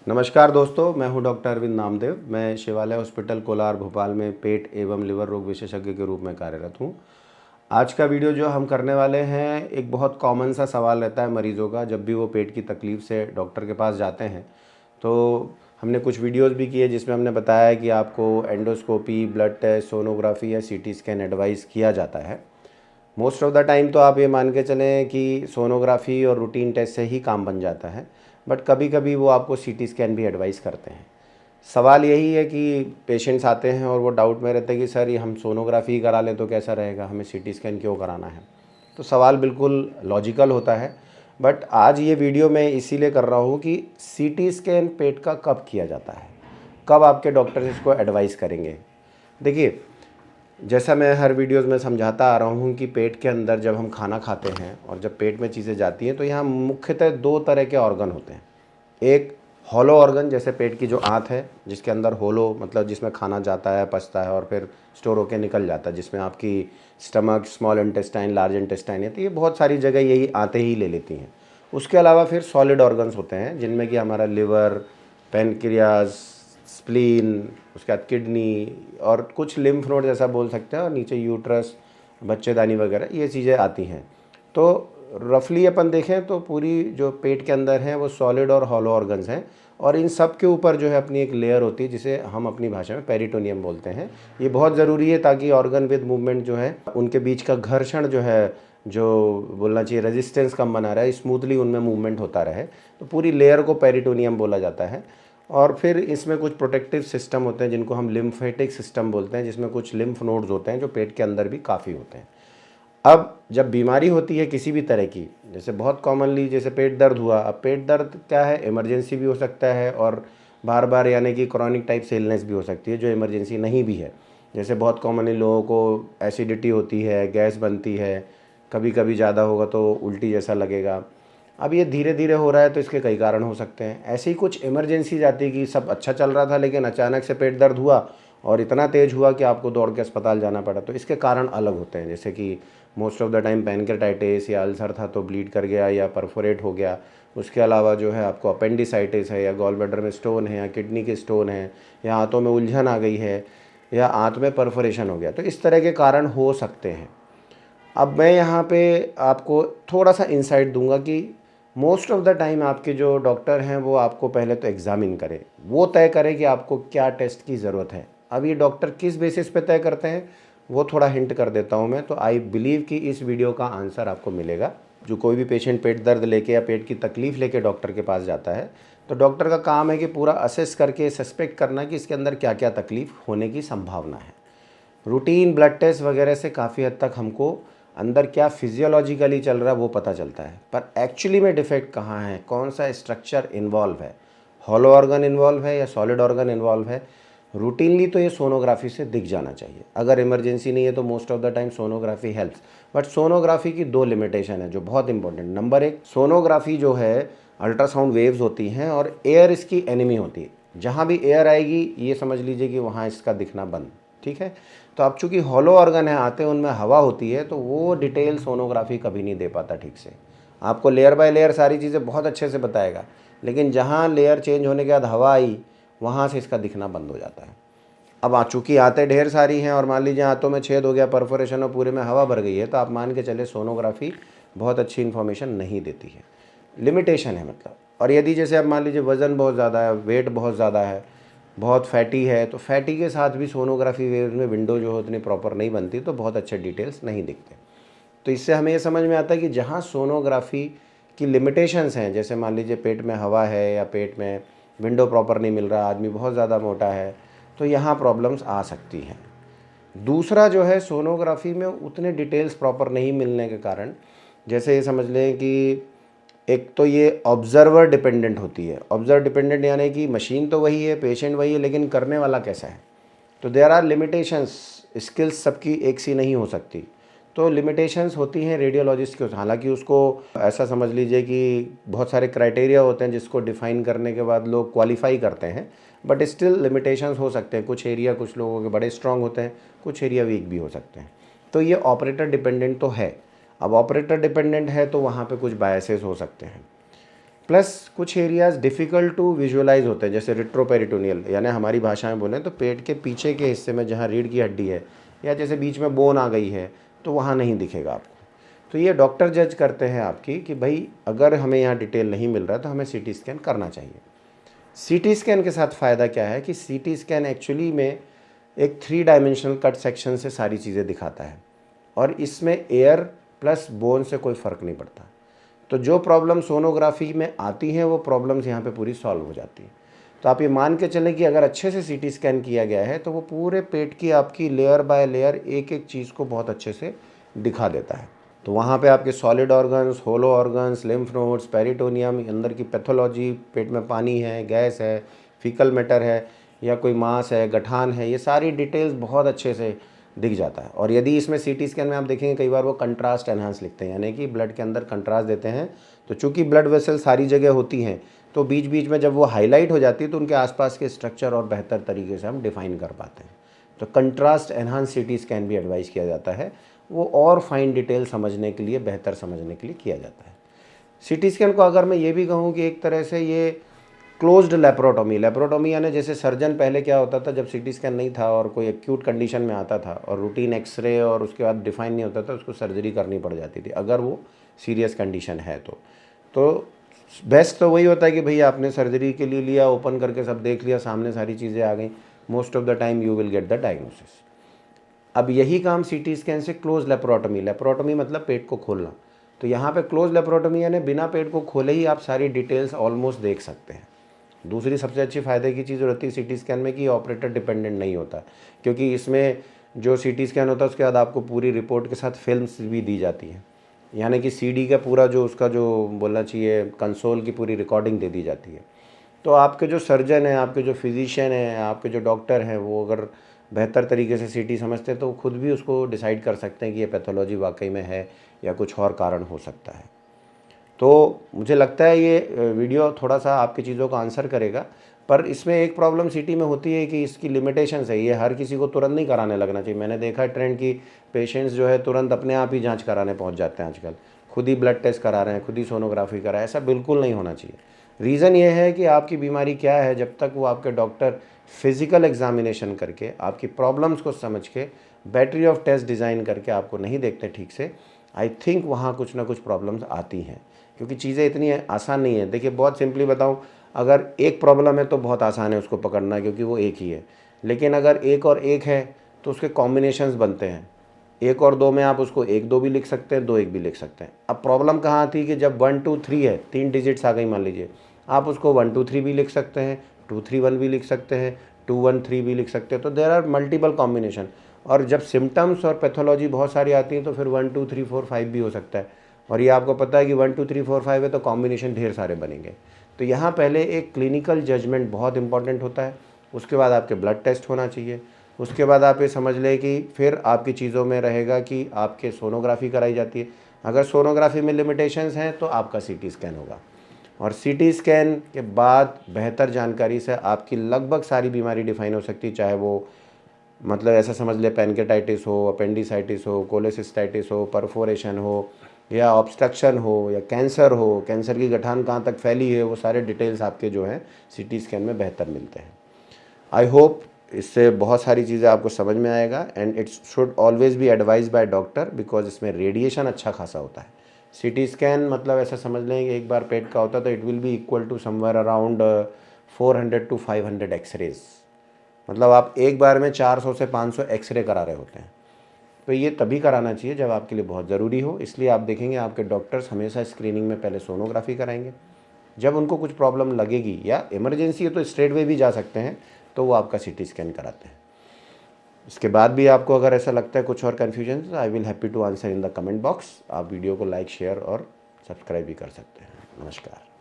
नमस्कार दोस्तों, मैं हूं डॉक्टर अरविंद नामदेव। मैं शिवालय हॉस्पिटल कोलार भोपाल में पेट एवं लिवर रोग विशेषज्ञ के रूप में कार्यरत हूं। आज का वीडियो जो हम करने वाले हैं, एक बहुत कॉमन सा सवाल रहता है मरीज़ों का जब भी वो पेट की तकलीफ़ से डॉक्टर के पास जाते हैं। तो हमने कुछ वीडियोज़ भी किए जिसमें हमने बताया कि आपको एंडोस्कोपी, ब्लड टेस्ट, सोनोग्राफी या सीटी स्कैन एडवाइस किया जाता है। मोस्ट ऑफ़ द टाइम तो आप ये मान के चलें कि सोनोग्राफ़ी और रूटीन टेस्ट से ही काम बन जाता है, बट कभी कभी वो आपको सीटी स्कैन भी एडवाइस करते हैं। सवाल यही है कि पेशेंट्स आते हैं और वो डाउट में रहते हैं कि सर ये हम सोनोग्राफ़ी करा लें तो कैसा रहेगा, हमें सीटी स्कैन क्यों कराना है। तो सवाल बिल्कुल लॉजिकल होता है, बट आज ये वीडियो मैं इसीलिए कर रहा हूँ कि सीटी स्कैन पेट का कब किया जाता है, कब आपके डॉक्टर इसको एडवाइस करेंगे। देखिए, जैसा मैं हर वीडियोज़ में समझाता आ रहा हूँ कि पेट के अंदर जब हम खाना खाते हैं और जब पेट में चीज़ें जाती हैं तो यहाँ मुख्यतः दो तरह के ऑर्गन होते हैं। एक हॉलो ऑर्गन, जैसे पेट की जो आंत है जिसके अंदर होलो मतलब जिसमें खाना जाता है, पचता है और फिर स्टोर होकर निकल जाता है, जिसमें आपकी stomach, small intestine, large intestine है, तो ये बहुत सारी जगह यही आंतें ही ले लेती हैं। उसके अलावा फिर सॉलिड ऑर्गन्स होते हैं जिनमें कि हमारा लिवर, पेनक्रियाज, स्प्लीन, उसके बाद किडनी और कुछ लिम्फ नोड जैसा बोल सकते हैं, और नीचे यूट्रस, बच्चेदानी वगैरह ये चीज़ें आती हैं। तो रफली अपन देखें तो पूरी जो पेट के अंदर है वो सॉलिड और हॉलो ऑर्गन्स हैं, और इन सब के ऊपर जो है अपनी एक लेयर होती है जिसे हम अपनी भाषा में पेरिटोनियम बोलते हैं। ये बहुत ज़रूरी है ताकि ऑर्गन विद मूवमेंट जो है उनके बीच का घर्षण जो है, जो बोलना चाहिए रेजिस्टेंस कम बना रहा है, स्मूथली उनमें मूवमेंट होता रहे। तो पूरी लेयर को पेरिटोनियम बोला जाता है। और फिर इसमें कुछ प्रोटेक्टिव सिस्टम होते हैं जिनको हम लिम्फेटिक सिस्टम बोलते हैं, जिसमें कुछ लिम्फ नोड्स होते हैं जो पेट के अंदर भी काफ़ी होते हैं। अब जब बीमारी होती है किसी भी तरह की, जैसे बहुत कॉमनली जैसे पेट दर्द हुआ, अब पेट दर्द क्या है, इमरजेंसी भी हो सकता है और बार बार यानी कि क्रॉनिक टाइप से इलनेस भी हो सकती है जो इमरजेंसी नहीं भी है। जैसे बहुत कॉमनली लोगों को एसिडिटी होती है, गैस बनती है, कभी कभी ज़्यादा होगा तो उल्टी जैसा लगेगा। अब ये धीरे धीरे हो रहा है तो इसके कई कारण हो सकते हैं। ऐसे ही कुछ इमरजेंसी जाती है कि सब अच्छा चल रहा था लेकिन अचानक से पेट दर्द हुआ और इतना तेज़ हुआ कि आपको दौड़ के अस्पताल जाना पड़ा, तो इसके कारण अलग होते हैं। जैसे कि most of the time pancreatitis या अल्सर था तो ब्लीड कर गया या परफोरेट हो गया। उसके अलावा जो है आपको अपेंडिसाइटिस है, या गॉल ब्लैडर में स्टोन है, या किडनी के स्टोन है, या आंतों में उलझन आ गई है, या आंत में परफोरेशन हो गया, तो इस तरह के कारण हो सकते हैं। अब मैं यहाँ पे आपको थोड़ा सा इंसाइट दूंगा कि मोस्ट ऑफ़ द टाइम आपके जो डॉक्टर हैं वो आपको पहले तो एग्ज़ामिन करें, वो तय करें कि आपको क्या टेस्ट की ज़रूरत है। अब ये डॉक्टर किस बेसिस पे तय करते हैं वो थोड़ा हिंट कर देता हूँ मैं। तो आई बिलीव कि इस वीडियो का आंसर आपको मिलेगा। जो कोई भी पेशेंट पेट दर्द लेके या पेट की तकलीफ़ लेके डॉक्टर के पास जाता है तो डॉक्टर का काम है कि पूरा असेस करके सस्पेक्ट करना कि इसके अंदर क्या क्या तकलीफ़ होने की संभावना है। रूटीन ब्लड टेस्ट वगैरह से काफ़ी हद तक हमको अंदर क्या फिजियोलॉजिकली चल रहा है वो पता चलता है, पर एक्चुअली में डिफेक्ट कहाँ है, कौन सा स्ट्रक्चर इन्वॉल्व है, हॉलो ऑर्गन इन्वॉल्व है या सॉलिड ऑर्गन इन्वॉल्व है, रूटीनली तो ये सोनोग्राफी से दिख जाना चाहिए। अगर इमरजेंसी नहीं है तो most of the time sonography helps, but sonography की दो लिमिटेशन है जो बहुत इंपॉर्टेंट। नंबर एक, सोनोग्राफी जो है अल्ट्रासाउंड वेव्स होती हैं और एयर इसकी एनिमी होती है। जहाँ भी एयर आएगी ये समझ लीजिए कि वहाँ इसका दिखना बंद। ठीक है, तो अब चूंकि हॉलो ऑर्गन है, आते उनमें हवा होती है, तो वो डिटेल सोनोग्राफी कभी नहीं दे पाता ठीक से। आपको लेयर बाय लेयर सारी चीज़ें बहुत अच्छे से बताएगा, लेकिन जहाँ लेयर चेंज होने के बाद हवा आई वहाँ से इसका दिखना बंद हो जाता है। अब चूँकि आते ढेर सारी हैं और मान लीजिए आंतों में छेद हो गया, परफोरेशन और पूरे में हवा भर गई है, तो आप मान के चले सोनोग्राफी बहुत अच्छी इन्फॉर्मेशन नहीं देती है, लिमिटेशन है मतलब। और यदि जैसे आप मान लीजिए वज़न बहुत ज़्यादा है, वेट बहुत ज़्यादा है, बहुत फैटी है, तो फैटी के साथ भी सोनोग्राफी वेव्स में विंडो जो है उतनी प्रॉपर नहीं बनती, तो बहुत अच्छे डिटेल्स नहीं दिखते। तो इससे हमें ये समझ में आता है कि जहाँ सोनोग्राफी की लिमिटेशंस हैं, जैसे मान लीजिए पेट में हवा है या पेट में विंडो प्रॉपर नहीं मिल रहा, आदमी बहुत ज़्यादा मोटा है, तो यहाँ प्रॉब्लम्स आ सकती हैं। दूसरा जो है, सोनोग्राफी में उतने डिटेल्स प्रॉपर नहीं मिलने के कारण, जैसे ये समझ लें कि एक तो ये ऑब्जर्वर डिपेंडेंट होती है। ऑब्जर्वर डिपेंडेंट यानी कि मशीन तो वही है, पेशेंट वही है, लेकिन करने वाला कैसा है। तो देयर आर लिमिटेशंस, स्किल्स सबकी एक सी नहीं हो सकती। तो लिमिटेशंस होती हैं रेडियोलॉजिस्ट के। हालांकि उसको ऐसा समझ लीजिए कि बहुत सारे क्राइटेरिया होते हैं जिसको डिफ़ाइन करने के बाद लोग क्वालिफाई करते हैं, बट स्टिल लिमिटेशंस हो सकते हैं। कुछ एरिया कुछ लोगों के बड़े स्ट्रांग होते हैं, कुछ एरिया वीक भी हो सकते हैं। तो ये ऑपरेटर डिपेंडेंट तो है। अब ऑपरेटर डिपेंडेंट है तो वहाँ पे कुछ बायसेस हो सकते हैं। प्लस कुछ एरियाज़ डिफ़िकल्ट टू विजुअलाइज होते हैं, जैसे रेट्रोपेरिटोनियल, यानी हमारी भाषा में बोलें तो पेट के पीछे के हिस्से में जहाँ रीढ़ की हड्डी है या जैसे बीच में बोन आ गई है तो वहाँ नहीं दिखेगा आपको। तो ये डॉक्टर जज करते हैं आपकी कि भाई अगर हमें यहाँ डिटेल नहीं मिल रहा तो हमें सीटी स्कैन करना चाहिए। सीटी स्कैन के साथ फ़ायदा क्या है कि सीटी स्कैन एक्चुअली में एक 3 डायमेंशनल कट सेक्शन से सारी चीज़ें दिखाता है और इसमें एयर प्लस बोन से कोई फ़र्क नहीं पड़ता। तो जो प्रॉब्लम सोनोग्राफी में आती हैं वो प्रॉब्लम्स यहाँ पे पूरी सॉल्व हो जाती हैं। तो आप ये मान के चलें कि अगर अच्छे से सीटी स्कैन किया गया है तो वो पूरे पेट की आपकी लेयर बाय लेयर एक एक चीज़ को बहुत अच्छे से दिखा देता है। तो वहाँ पे आपके सॉलिड ऑर्गन्स, होलो ऑर्गन्स, लिम्फ नोड्स, पेरिटोनियम, अंदर की पैथोलॉजी, पेट में पानी है, गैस है, फीकल मैटर है या कोई मांस है, गठान है, ये सारी डिटेल्स बहुत अच्छे से दिख जाता है। और यदि इसमें सीटी स्कैन में आप देखेंगे कई बार वो कंट्रास्ट एनहांस लिखते हैं, यानी कि ब्लड के अंदर कंट्रास्ट देते हैं। तो चूंकि ब्लड वेसल सारी जगह होती हैं तो बीच बीच में जब वो हाईलाइट हो जाती है तो उनके आसपास के स्ट्रक्चर और बेहतर तरीके से हम डिफाइन कर पाते हैं। तो कंट्रास्ट एनहांस सीटी स्कैन भी एडवाइस किया जाता है, वो और फाइन डिटेल समझने के लिए, बेहतर समझने के लिए किया जाता है। सीटी स्कैन को अगर मैं ये भी कहूँ कि एक तरह से ये क्लोज्ड लेप्रोटोमी यानी जैसे सर्जन पहले क्या होता था, जब सीटी स्कैन नहीं था और कोई एक्यूट कंडीशन में आता था और रूटीन एक्सरे और उसके बाद डिफाइन नहीं होता था, उसको सर्जरी करनी पड़ जाती थी अगर वो सीरियस कंडीशन है तो बेस्ट तो वही होता है कि भैया आपने सर्जरी के लिए लिया, ओपन करके सब देख लिया, सामने सारी चीज़ें आ गई, most of the time you will get the diagnosis. अब यही काम सीटी स्कैन से क्लोज लेप्रोटोमी मतलब पेट को खोलना। तो यहाँ पे क्लोज लेप्रोटोमी यानी बिना पेट को खोले ही आप सारी डिटेल्स ऑलमोस्ट देख सकते हैं। दूसरी सबसे अच्छी फ़ायदे की चीज़ होती है सीटी स्कैन में कि ऑपरेटर डिपेंडेंट नहीं होता, क्योंकि इसमें जो सीटी स्कैन होता है उसके बाद आपको पूरी रिपोर्ट के साथ फिल्म्स भी दी जाती हैं, यानी कि सीडी का पूरा जो उसका जो बोलना चाहिए कंसोल की पूरी रिकॉर्डिंग दे दी जाती है। तो आपके जो सर्जन हैं, आपके जो फिजिशियन हैं, आपके जो डॉक्टर हैं, वो अगर बेहतर तरीके से सीटी समझते हैं तो खुद भी उसको डिसाइड कर सकते हैं कि ये पैथोलॉजी वाकई में है या कुछ और कारण हो सकता है। तो मुझे लगता है ये वीडियो थोड़ा सा आपकी चीज़ों का आंसर करेगा, पर इसमें एक प्रॉब्लम सीटी में होती है कि इसकी लिमिटेशंस है, ये हर किसी को तुरंत नहीं कराने लगना चाहिए। मैंने देखा है ट्रेंड की पेशेंट्स जो है तुरंत अपने आप ही जांच कराने पहुंच जाते हैं आजकल, खुद ही ब्लड टेस्ट करा रहे हैं, खुद ही सोनोग्राफी करा रहे हैं। ऐसा बिल्कुल नहीं होना चाहिए। रीज़न ये है कि आपकी बीमारी क्या है, जब तक वो आपके डॉक्टर फिज़िकल एग्जामिनेशन करके आपकी प्रॉब्लम्स को समझ के बैटरी ऑफ टेस्ट डिज़ाइन करके आपको नहीं देखते ठीक से, आई थिंक वहाँ कुछ ना कुछ प्रॉब्लम्स आती हैं, क्योंकि चीज़ें इतनी आसान नहीं है। देखिए बहुत सिंपली बताऊँ, अगर एक प्रॉब्लम है तो बहुत आसान है उसको पकड़ना, क्योंकि वो एक ही है। लेकिन अगर एक और एक है तो उसके कॉम्बिनेशंस बनते हैं। 1 और 2 में आप उसको 1 2 भी लिख सकते हैं, 2 1 भी लिख सकते हैं। अब प्रॉब्लम कहाँ आती है कि जब 1 2 3 है, 3 डिजिट्स आ गई मान लीजिए, आप उसको 1 2 3 भी लिख सकते हैं, 2 3 1 भी लिख सकते हैं, 2 1 3 भी लिख सकते हैं। तो देयर आर मल्टीपल कॉम्बिनेशन। और जब सिम्टम्स और पैथोलॉजी बहुत सारी आती हैं तो फिर 1 2 3 4 5 भी हो सकता है। और ये आपको पता है कि 1 2 3 4 5 है तो कॉम्बिनेशन ढेर सारे बनेंगे। तो यहाँ पहले एक क्लिनिकल जजमेंट बहुत इंपॉर्टेंट होता है, उसके बाद आपके ब्लड टेस्ट होना चाहिए, उसके बाद आप ये समझ लें कि फिर आपकी चीज़ों में रहेगा कि आपके सोनोग्राफी कराई जाती है। अगर सोनोग्राफी में लिमिटेशंस हैं तो आपका सीटी स्कैन होगा, और सीटी स्कैन के बाद बेहतर जानकारी से आपकी लगभग सारी बीमारी डिफाइन हो सकती है, चाहे वो मतलब ऐसा समझ ले पैनकेटाइटिस हो, अपेंडिसाइटिस हो, कोलेसिस्टाइटिस हो, परफोरेशन हो, या ऑब्स्ट्रक्शन हो, या कैंसर हो, कैंसर की गठान कहाँ तक फैली है, वो सारे डिटेल्स आपके जो हैं सीटी स्कैन में बेहतर मिलते हैं। आई होप इससे बहुत सारी चीज़ें आपको समझ में आएगा, and it's should always be advise by doctor, because इसमें रेडिएशन अच्छा खासा होता है। सीटी स्कैन मतलब ऐसा समझ लें कि एक बार पेट का होता है तो it will be equal to somewhere around 400 to 500 एक्सरेज, मतलब आप एक बार में 400 से 500 एक्सरे करा रहे होते हैं। तो ये तभी कराना चाहिए जब आपके लिए बहुत ज़रूरी हो। इसलिए आप देखेंगे आपके डॉक्टर्स हमेशा स्क्रीनिंग में पहले सोनोग्राफी कराएंगे, जब उनको कुछ प्रॉब्लम लगेगी या इमरजेंसी है तो स्ट्रेट वे भी जा सकते हैं, तो वो आपका सीटी स्कैन कराते हैं। इसके बाद भी आपको अगर ऐसा लगता है कुछ और कन्फ्यूजन, तो I will happy to answer in the comment box. आप वीडियो को लाइक, शेयर और सब्सक्राइब भी कर सकते हैं। नमस्कार।